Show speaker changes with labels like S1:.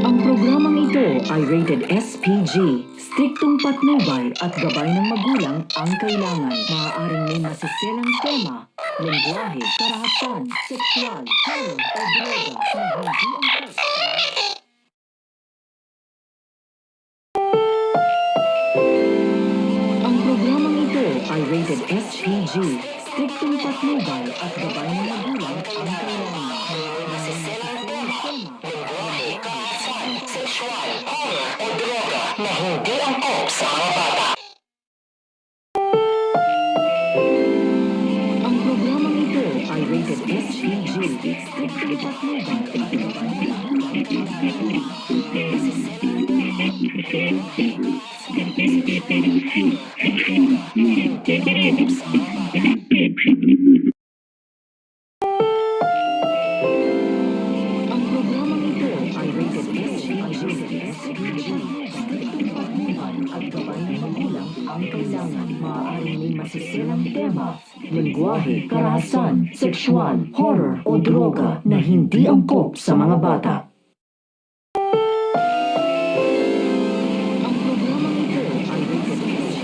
S1: Ang programang ito ay rated SPG. Striktong patnubay at gabay ng magulang ang kailangan. Maaaring may masiselang tema, lengguwahe, karahasan, sexual, horror o droga na hindi angkop. Ang programang ito ay rated SPG. Striktong patnubay at gabay ng magulang ang kailangan. Masiselang tema, lengguwahe, karahasan, sexual, horror o droga na hindi angkop sa mga bata. Ang programang ito ay rated SPG. Striktong patnubay at gabay ng Ang programang ito ay rated SPG. At gabay ng magulang ang kailangan. Maaaring may masiselang tema, lengguwahe, karahasan, sexual, horror o droga na hindi angkop sa mga bata. Ang programang ito ay rated SPG.